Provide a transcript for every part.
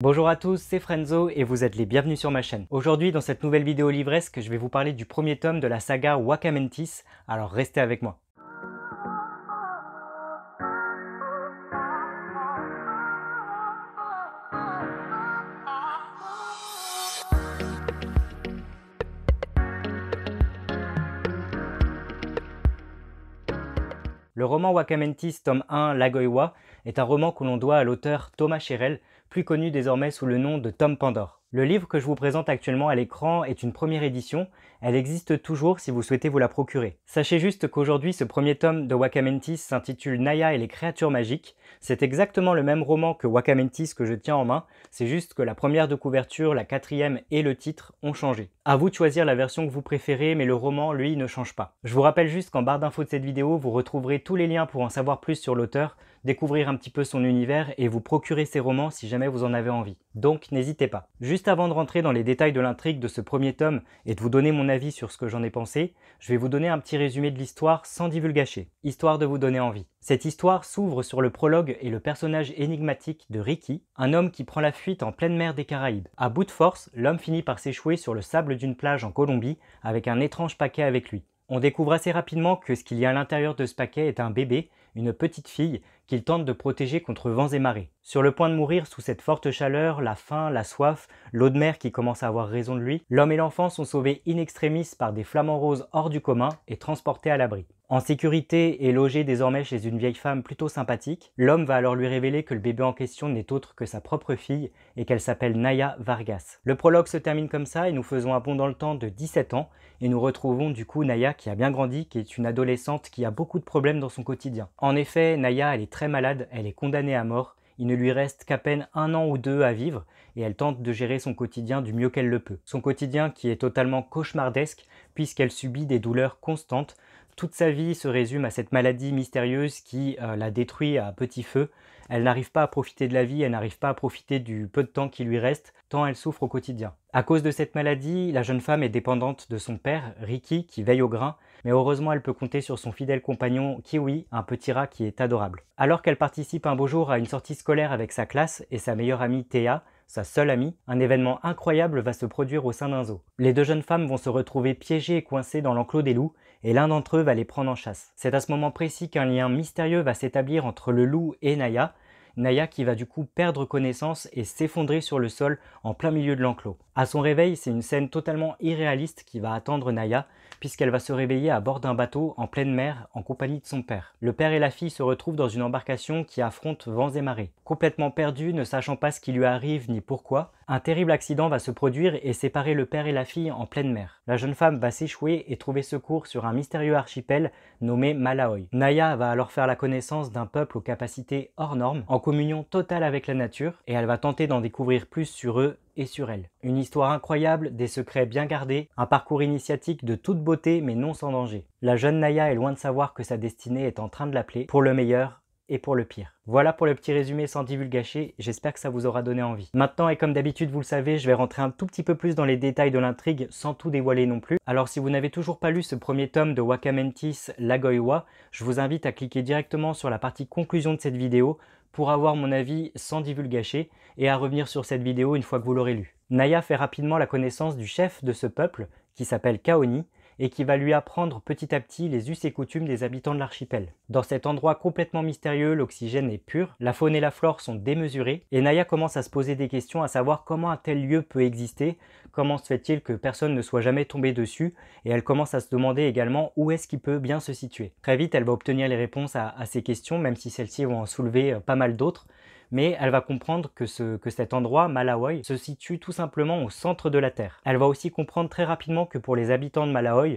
Bonjour à tous, c'est Frenzo et vous êtes les bienvenus sur ma chaîne. Aujourd'hui, dans cette nouvelle vidéo livresque, je vais vous parler du premier tome de la saga Wacamentis, alors restez avec moi. Le roman Wacamentis, tome 1, Lagoiwa, est un roman que l'on doit à l'auteur Thomas Cherel, plus connu désormais sous le nom de Tom Pandore. Le livre que je vous présente actuellement à l'écran est une première édition, elle existe toujours si vous souhaitez vous la procurer. Sachez juste qu'aujourd'hui ce premier tome de Wacamentis s'intitule Naya et les créatures magiques. C'est exactement le même roman que Wacamentis que je tiens en main, c'est juste que la première de couverture, la quatrième et le titre ont changé. À vous de choisir la version que vous préférez, mais le roman, lui, ne change pas. Je vous rappelle juste qu'en barre d'infos de cette vidéo, vous retrouverez tous les liens pour en savoir plus sur l'auteur, découvrir un petit peu son univers et vous procurer ses romans si jamais vous en avez envie. Donc n'hésitez pas. Juste avant de rentrer dans les détails de l'intrigue de ce premier tome et de vous donner mon avis sur ce que j'en ai pensé, je vais vous donner un petit résumé de l'histoire sans divulgacher, histoire de vous donner envie. Cette histoire s'ouvre sur le prologue et le personnage énigmatique de Ricky, un homme qui prend la fuite en pleine mer des Caraïbes. À bout de force, l'homme finit par s'échouer sur le sable d'une plage en Colombie avec un étrange paquet avec lui. On découvre assez rapidement que ce qu'il y a à l'intérieur de ce paquet est un bébé, une petite fille, qu'il tente de protéger contre vents et marées. Sur le point de mourir sous cette forte chaleur, la faim, la soif, l'eau de mer qui commence à avoir raison de lui, l'homme et l'enfant sont sauvés in extremis par des flamants roses hors du commun et transportés à l'abri. En sécurité et logé désormais chez une vieille femme plutôt sympathique, l'homme va alors lui révéler que le bébé en question n'est autre que sa propre fille et qu'elle s'appelle Naya Vargas. Le prologue se termine comme ça et nous faisons un bond dans le temps de 17 ans et nous retrouvons du coup Naya qui a bien grandi, qui est une adolescente qui a beaucoup de problèmes dans son quotidien. En effet, Naya elle est très malade, elle est condamnée à mort. Il ne lui reste qu'à peine 1 an ou 2 à vivre et elle tente de gérer son quotidien du mieux qu'elle le peut. Son quotidien qui est totalement cauchemardesque puisqu'elle subit des douleurs constantes. Toute sa vie se résume à cette maladie mystérieuse qui la détruit à petit feu. Elle n'arrive pas à profiter de la vie, elle n'arrive pas à profiter du peu de temps qui lui reste, tant elle souffre au quotidien. À cause de cette maladie, la jeune femme est dépendante de son père, Ricky, qui veille au grain, mais heureusement elle peut compter sur son fidèle compagnon Kiwi, un petit rat qui est adorable. Alors qu'elle participe un beau jour à une sortie scolaire avec sa classe et sa meilleure amie Théa, sa seule amie, un événement incroyable va se produire au sein d'un zoo. Les deux jeunes femmes vont se retrouver piégées et coincées dans l'enclos des loups, et l'un d'entre eux va les prendre en chasse. C'est à ce moment précis qu'un lien mystérieux va s'établir entre le loup et Naya, Naya qui va du coup perdre connaissance et s'effondrer sur le sol en plein milieu de l'enclos. À son réveil, c'est une scène totalement irréaliste qui va attendre Naya, puisqu'elle va se réveiller à bord d'un bateau en pleine mer en compagnie de son père. Le père et la fille se retrouvent dans une embarcation qui affronte vents et marées. Complètement perdus, ne sachant pas ce qui lui arrive ni pourquoi, un terrible accident va se produire et séparer le père et la fille en pleine mer. La jeune femme va s'échouer et trouver secours sur un mystérieux archipel nommé Malaoi. Naya va alors faire la connaissance d'un peuple aux capacités hors normes, en communion totale avec la nature, et elle va tenter d'en découvrir plus sur eux et sur elle. Une histoire incroyable, des secrets bien gardés, un parcours initiatique de toute beauté mais non sans danger. La jeune Naya est loin de savoir que sa destinée est en train de l'appeler, pour le meilleur et pour le pire. Voilà pour le petit résumé sans divulgacher, j'espère que ça vous aura donné envie. Maintenant, et comme d'habitude vous le savez, je vais rentrer un tout petit peu plus dans les détails de l'intrigue sans tout dévoiler non plus. Alors si vous n'avez toujours pas lu ce premier tome de Wacamentis, Lagoiwa, je vous invite à cliquer directement sur la partie conclusion de cette vidéo pour avoir mon avis sans divulgacher et à revenir sur cette vidéo une fois que vous l'aurez lu. Naya fait rapidement la connaissance du chef de ce peuple, qui s'appelle Kaoni, et qui va lui apprendre petit à petit les us et coutumes des habitants de l'archipel. Dans cet endroit complètement mystérieux, l'oxygène est pur, la faune et la flore sont démesurées, et Naya commence à se poser des questions à savoir comment un tel lieu peut exister, comment se fait-il que personne ne soit jamais tombé dessus, et elle commence à se demander également où est-ce qu'il peut bien se situer. Très vite, elle va obtenir les réponses à ces questions, même si celles-ci vont en soulever pas mal d'autres, mais elle va comprendre que cet endroit, Malaoi, se situe tout simplement au centre de la Terre. Elle va aussi comprendre très rapidement que pour les habitants de Malaoi,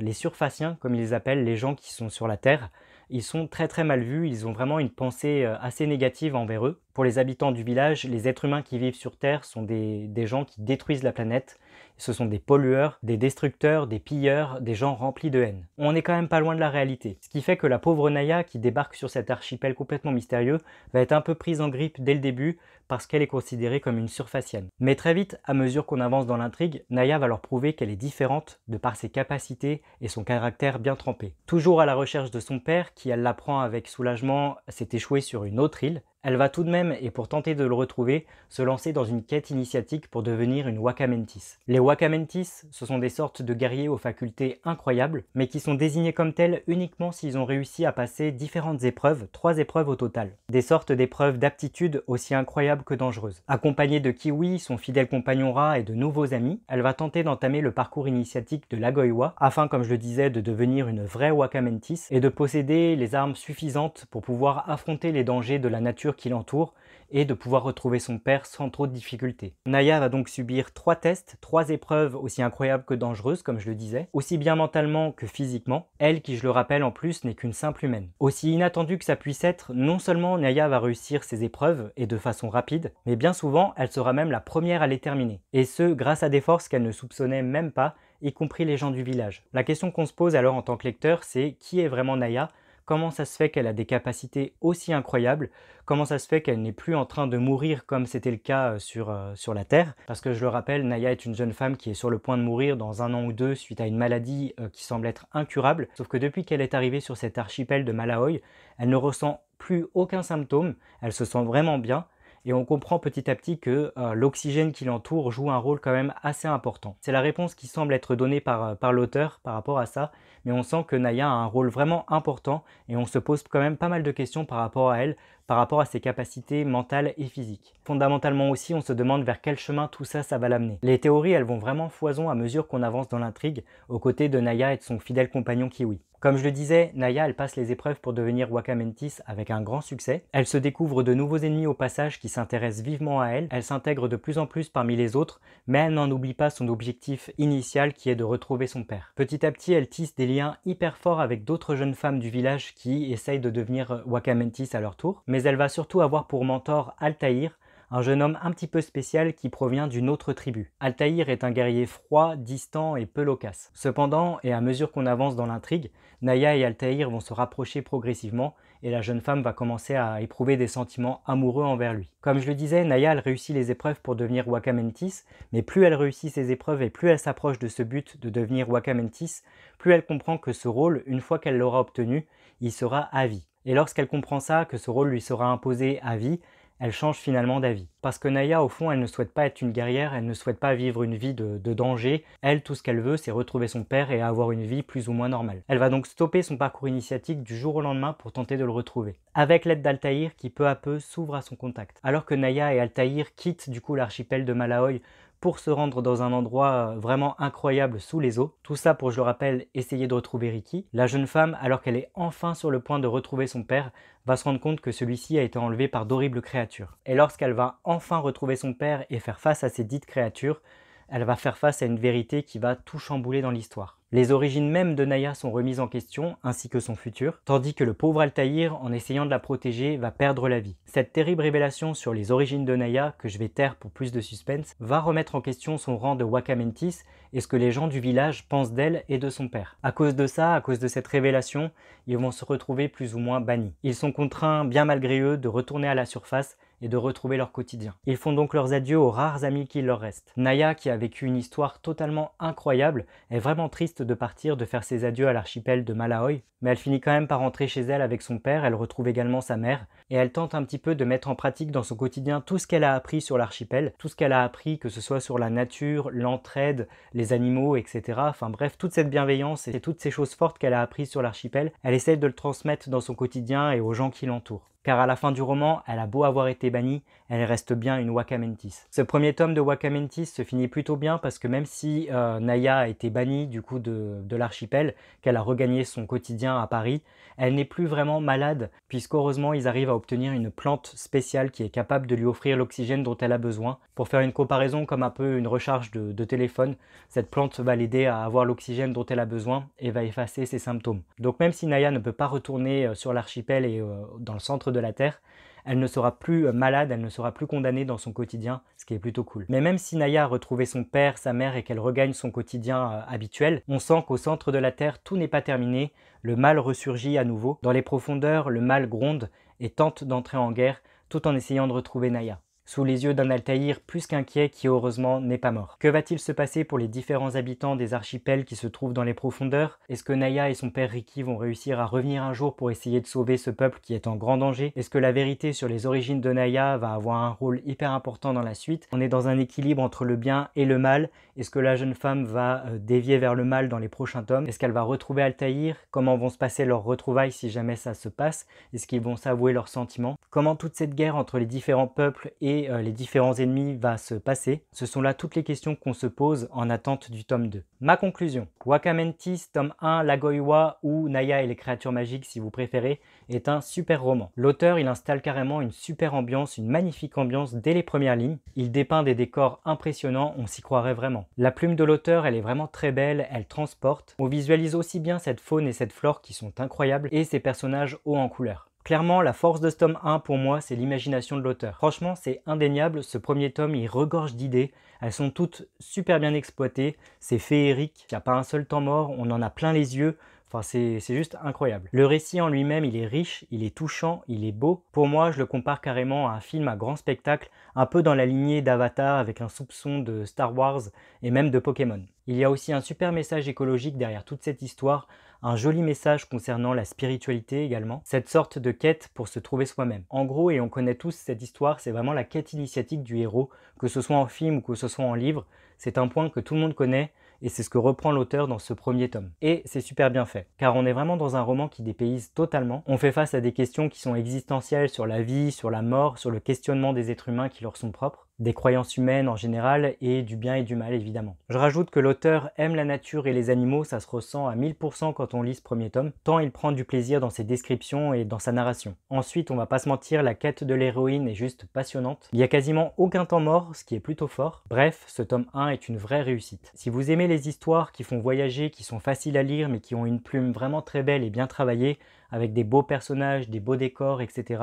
les surfaciens, comme ils les appellent, les gens qui sont sur la Terre, ils sont très très mal vus, ils ont vraiment une pensée assez négative envers eux. Pour les habitants du village, les êtres humains qui vivent sur Terre sont des gens qui détruisent la planète. Ce sont des pollueurs, des destructeurs, des pilleurs, des gens remplis de haine. On n'est quand même pas loin de la réalité. Ce qui fait que la pauvre Naya, qui débarque sur cet archipel complètement mystérieux, va être un peu prise en grippe dès le début parce qu'elle est considérée comme une surfacienne. Mais très vite, à mesure qu'on avance dans l'intrigue, Naya va leur prouver qu'elle est différente de par ses capacités et son caractère bien trempé. Toujours à la recherche de son père, qui elle l'apprend avec soulagement, s'est échoué sur une autre île, Elle va tout de même, et pour tenter de le retrouver, se lancer dans une quête initiatique pour devenir une Waka-Mentis. Les Waka-Mentis, ce sont des sortes de guerriers aux facultés incroyables, mais qui sont désignés comme tels uniquement s'ils ont réussi à passer différentes épreuves, 3 épreuves au total. Des sortes d'épreuves d'aptitude aussi incroyables que dangereuses. Accompagnée de Kiwi, son fidèle compagnon rat et de nouveaux amis, elle va tenter d'entamer le parcours initiatique de Lagoiwa, afin, comme je le disais, de devenir une vraie Waka-Mentis et de posséder les armes suffisantes pour pouvoir affronter les dangers de la nature qui l'entoure et de pouvoir retrouver son père sans trop de difficultés. Naya va donc subir 3 tests, 3 épreuves aussi incroyables que dangereuses, comme je le disais, aussi bien mentalement que physiquement, elle qui, je le rappelle en plus, n'est qu'une simple humaine. Aussi inattendu que ça puisse être, non seulement Naya va réussir ses épreuves, et de façon rapide, mais bien souvent, elle sera même la première à les terminer. Et ce, grâce à des forces qu'elle ne soupçonnait même pas, y compris les gens du village. La question qu'on se pose alors en tant que lecteur, c'est qui est vraiment Naya? Comment ça se fait qu'elle a des capacités aussi incroyables? Comment ça se fait qu'elle n'est plus en train de mourir comme c'était le cas sur la Terre? Parce que je le rappelle, Naya est une jeune femme qui est sur le point de mourir dans 1 an ou 2 suite à une maladie qui semble être incurable. Sauf que depuis qu'elle est arrivée sur cet archipel de Malaoi, elle ne ressent plus aucun symptôme, elle se sent vraiment bien. Et on comprend petit à petit que l'oxygène qui l'entoure joue un rôle quand même assez important. C'est la réponse qui semble être donnée par l'auteur par rapport à ça, mais on sent que Naya a un rôle vraiment important et on se pose quand même pas mal de questions par rapport à elle, par rapport à ses capacités mentales et physiques. Fondamentalement aussi, on se demande vers quel chemin tout ça, ça va l'amener. Les théories, elles vont vraiment foison à mesure qu'on avance dans l'intrigue, aux côtés de Naya et de son fidèle compagnon Kiwi. Comme je le disais, Naya, elle passe les épreuves pour devenir Waka-Mentis avec un grand succès. Elle se découvre de nouveaux ennemis au passage qui s'intéressent vivement à elle. Elle s'intègre de plus en plus parmi les autres, mais elle n'en oublie pas son objectif initial qui est de retrouver son père. Petit à petit, elle tisse des liens hyper forts avec d'autres jeunes femmes du village qui essayent de devenir Waka-Mentis à leur tour. Mais elle va surtout avoir pour mentor Altaïr, un jeune homme un petit peu spécial qui provient d'une autre tribu. Altaïr est un guerrier froid, distant et peu loquace. Cependant, et à mesure qu'on avance dans l'intrigue, Naya et Altaïr vont se rapprocher progressivement et la jeune femme va commencer à éprouver des sentiments amoureux envers lui. Comme je le disais, Naya elle réussit les épreuves pour devenir Waka-Mentis, mais plus elle réussit ces épreuves et plus elle s'approche de ce but de devenir Waka-Mentis, plus elle comprend que ce rôle, une fois qu'elle l'aura obtenu, il sera à vie. Et lorsqu'elle comprend ça, que ce rôle lui sera imposé à vie, elle change finalement d'avis. Parce que Naya, au fond, elle ne souhaite pas être une guerrière, elle ne souhaite pas vivre une vie de danger. Elle, tout ce qu'elle veut, c'est retrouver son père et avoir une vie plus ou moins normale. Elle va donc stopper son parcours initiatique du jour au lendemain pour tenter de le retrouver. Avec l'aide d'Altaïr qui peu à peu s'ouvre à son contact. Alors que Naya et Altaïr quittent du coup l'archipel de Malaoi pour se rendre dans un endroit vraiment incroyable sous les eaux. Tout ça pour, je le rappelle, essayer de retrouver Riki. La jeune femme, alors qu'elle est enfin sur le point de retrouver son père, va se rendre compte que celui-ci a été enlevé par d'horribles créatures. Et lorsqu'elle va enfin retrouver son père et faire face à ces dites créatures, elle va faire face à une vérité qui va tout chambouler dans l'histoire. Les origines même de Naya sont remises en question, ainsi que son futur, tandis que le pauvre Altaïr, en essayant de la protéger, va perdre la vie. Cette terrible révélation sur les origines de Naya, que je vais taire pour plus de suspense, va remettre en question son rang de Waka-Mentis et ce que les gens du village pensent d'elle et de son père. À cause de ça, à cause de cette révélation, ils vont se retrouver plus ou moins bannis. Ils sont contraints, bien malgré eux, de retourner à la surface et de retrouver leur quotidien. Ils font donc leurs adieux aux rares amis qu'il leur reste. Naya, qui a vécu une histoire totalement incroyable, est vraiment triste de partir, de faire ses adieux à l'archipel de Malaoi, mais elle finit quand même par rentrer chez elle avec son père, elle retrouve également sa mère, et elle tente un petit peu de mettre en pratique dans son quotidien tout ce qu'elle a appris sur l'archipel, tout ce qu'elle a appris, que ce soit sur la nature, l'entraide, les animaux, etc. Enfin bref, toute cette bienveillance et toutes ces choses fortes qu'elle a apprises sur l'archipel, elle essaie de le transmettre dans son quotidien et aux gens qui l'entourent. Car à la fin du roman, elle a beau avoir été bannie, elle reste bien une Waka-Mentis. Ce premier tome de Waka-Mentis se finit plutôt bien parce que même si Naya a été bannie du coup de l'archipel, qu'elle a regagné son quotidien à Paris, elle n'est plus vraiment malade puisqu'heureusement ils arrivent à obtenir une plante spéciale qui est capable de lui offrir l'oxygène dont elle a besoin. Pour faire une comparaison comme un peu une recharge de téléphone, cette plante va l'aider à avoir l'oxygène dont elle a besoin et va effacer ses symptômes. Donc même si Naya ne peut pas retourner sur l'archipel et dans le centre de la Terre, elle ne sera plus malade, elle ne sera plus condamnée dans son quotidien, ce qui est plutôt cool. Mais même si Naya a retrouvé son père, sa mère et qu'elle regagne son quotidien habituel, on sent qu'au centre de la Terre, tout n'est pas terminé, le mal ressurgit à nouveau. Dans les profondeurs, le mal gronde et tente d'entrer en guerre tout en essayant de retrouver Naya. sous les yeux d'un Altaïr plus qu'inquiet qui heureusement n'est pas mort. Que va-t-il se passer pour les différents habitants des archipels qui se trouvent dans les profondeurs? Est-ce que Naya et son père Ricky vont réussir à revenir un jour pour essayer de sauver ce peuple qui est en grand danger? Est-ce que la vérité sur les origines de Naya va avoir un rôle hyper important dans la suite? On est dans un équilibre entre le bien et le mal. Est-ce que la jeune femme va dévier vers le mal dans les prochains tomes? Est-ce qu'elle va retrouver Altaïr? Comment vont se passer leurs retrouvailles si jamais ça se passe? Est-ce qu'ils vont s'avouer leurs sentiments? Comment toute cette guerre entre les différents peuples et les différents ennemis va se passer? Ce sont là toutes les questions qu'on se pose en attente du tome 2. Ma conclusion: Wakamentis, tome 1, Lagoiwa, ou Naya et les créatures magiques si vous préférez, est un super roman. L'auteur il installe carrément une super ambiance, une magnifique ambiance dès les premières lignes. Il dépeint des décors impressionnants, on s'y croirait vraiment. La plume de l'auteur elle est vraiment très belle, elle transporte. On visualise aussi bien cette faune et cette flore qui sont incroyables et ces personnages hauts en couleur. Clairement, la force de ce tome 1 pour moi, c'est l'imagination de l'auteur. Franchement, c'est indéniable, ce premier tome, il regorge d'idées. Elles sont toutes super bien exploitées, c'est féerique, il n'y a pas un seul temps mort, on en a plein les yeux. Enfin, c'est juste incroyable. Le récit en lui-même, il est riche, il est touchant, il est beau. Pour moi, je le compare carrément à un film à grand spectacle, un peu dans la lignée d'Avatar avec un soupçon de Star Wars et même de Pokémon. Il y a aussi un super message écologique derrière toute cette histoire, un joli message concernant la spiritualité également, cette sorte de quête pour se trouver soi-même. En gros, et on connaît tous cette histoire, c'est vraiment la quête initiatique du héros, que ce soit en film ou que ce soit en livre, c'est un point que tout le monde connaît, et c'est ce que reprend l'auteur dans ce premier tome. Et c'est super bien fait, car on est vraiment dans un roman qui dépayse totalement. On fait face à des questions qui sont existentielles sur la vie, sur la mort, sur le questionnement des êtres humains qui leur sont propres, des croyances humaines en général, et du bien et du mal évidemment. Je rajoute que l'auteur aime la nature et les animaux, ça se ressent à 1000% quand on lit ce premier tome, tant il prend du plaisir dans ses descriptions et dans sa narration. Ensuite, on va pas se mentir, la quête de l'héroïne est juste passionnante. Il y a quasiment aucun temps mort, ce qui est plutôt fort. Bref, ce tome 1 est une vraie réussite. Si vous aimez les histoires qui font voyager, qui sont faciles à lire mais qui ont une plume vraiment très belle et bien travaillée, avec des beaux personnages, des beaux décors, etc.,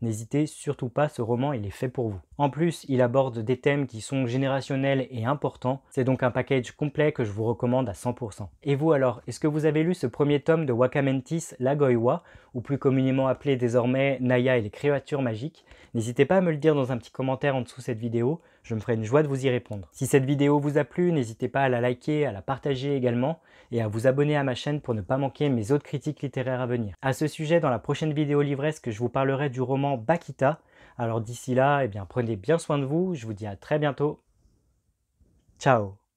n'hésitez surtout pas, ce roman il est fait pour vous. En plus, il aborde des thèmes qui sont générationnels et importants, c'est donc un package complet que je vous recommande à 100%. Et vous alors, est-ce que vous avez lu ce premier tome de Wakamentis, Lagoiwa, ou plus communément appelé désormais Naya et les créatures magiques? N'hésitez pas à me le dire dans un petit commentaire en dessous de cette vidéo, je me ferai une joie de vous y répondre. Si cette vidéo vous a plu, n'hésitez pas à la liker, à la partager également, et à vous abonner à ma chaîne pour ne pas manquer mes autres critiques littéraires à venir. À ce sujet, dans la prochaine vidéo livresque, je vous parlerai du roman Bakita. Alors d'ici là, eh bien, prenez bien soin de vous, je vous dis à très bientôt. Ciao!